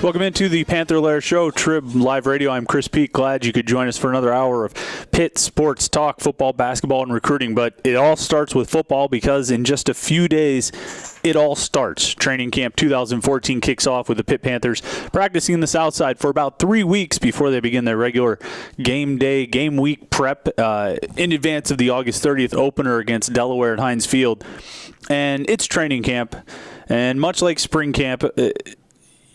Welcome into the PantherLair Show, TribLIVE Radio. I'm Chris Peak. Glad you could join us for another hour of Pitt sports talk, football, basketball, and recruiting. But it all starts with football because in just a few days, it all starts. Training camp 2014 kicks off with the Pitt Panthers practicing in the South Side for about 3 weeks before they begin their regular game week prep in advance of the August 30th opener against Delaware at Heinz Field. And it's training camp. And much like spring camp,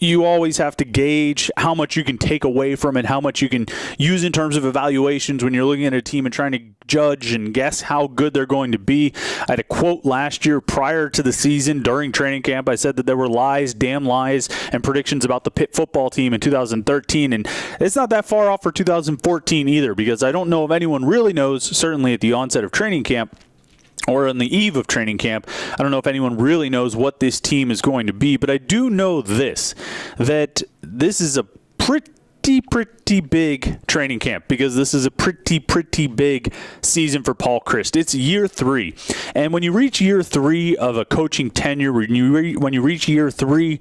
you always have to gauge how much you can take away from it, how much you can use in terms of evaluations when you're looking at a team and trying to judge and guess how good they're going to be. I had a quote last year prior to the season during training camp. I said that there were lies, damn lies, and predictions about the Pitt football team in 2013, and it's not that far off for 2014 either, because I don't know if anyone really knows, certainly at the onset of training camp, or on the eve of training camp, I don't know if anyone really knows what this team is going to be, but I do know that this is a pretty big training camp, because this is a pretty big season for Paul Chryst. It's year 3. And when you reach year 3 of a coaching tenure, when you reach year 3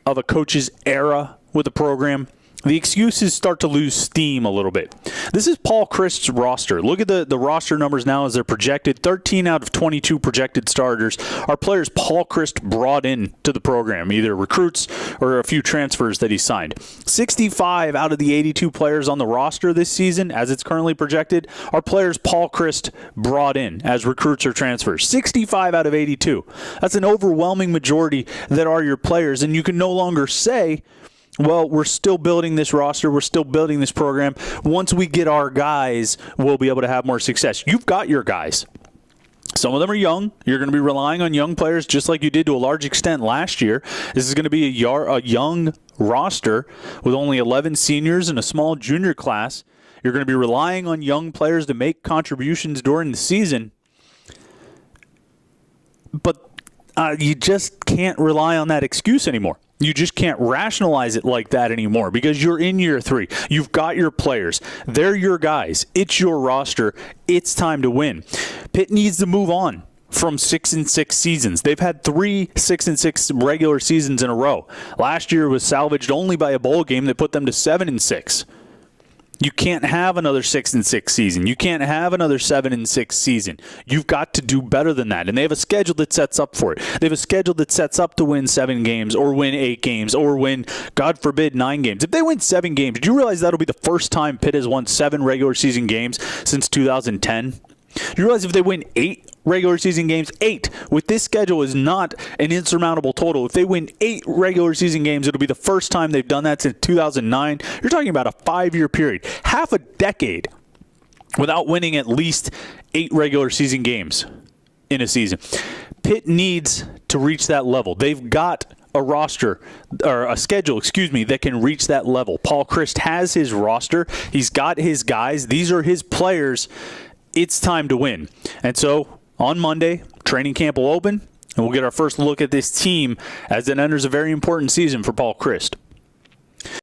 of a coach's era with a program, the excuses start to lose steam a little bit. This is Paul Chryst's roster. Look at the roster numbers now as they're projected. 13 out of 22 projected starters are players Paul Chryst brought in to the program, either recruits or a few transfers that he signed. 65 out of the 82 players on the roster this season, as it's currently projected, are players Paul Chryst brought in as recruits or transfers. 65 out of 82. That's an overwhelming majority that are your players, and you can no longer say, well, we're still building this roster. We're still building this program. Once we get our guys, we'll be able to have more success. You've got your guys. Some of them are young. You're going to be relying on young players just like you did to a large extent last year. This is going to be a young roster with only 11 seniors and a small junior class. You're going to be relying on young players to make contributions during the season. But you just can't rely on that excuse anymore. You just can't rationalize it like that anymore, because you're in year 3. You've got your players. They're your guys. It's your roster. It's time to win. Pitt needs to move on from 6-6 seasons. They've had 3 6-6 regular seasons in a row. Last year was salvaged only by a bowl game that put them to 7-6. You can't have another 6-6 season. You can't have another 7-6 season. You've got to do better than that. And they have a schedule that sets up for it. They have a schedule that sets up to win 7 games or win 8 games or win, God forbid, 9 games. If they win 7 games, do you realize that'll be the first time Pitt has won 7 regular season games since 2010? Do you realize if they win 8 regular season games, 8 with this schedule is not an insurmountable total. If they win 8 regular season games, it'll be the first time they've done that since 2009. You're talking about a 5-year period, half a decade without winning at least 8 regular season games in a season. Pitt needs to reach that level. They've got a roster, or a schedule, that can reach that level. Paul Chryst has his roster. He's got his guys. These are his players. It's time to win. And so on Monday, training camp will open, and we'll get our first look at this team as it enters a very important season for Paul Chryst.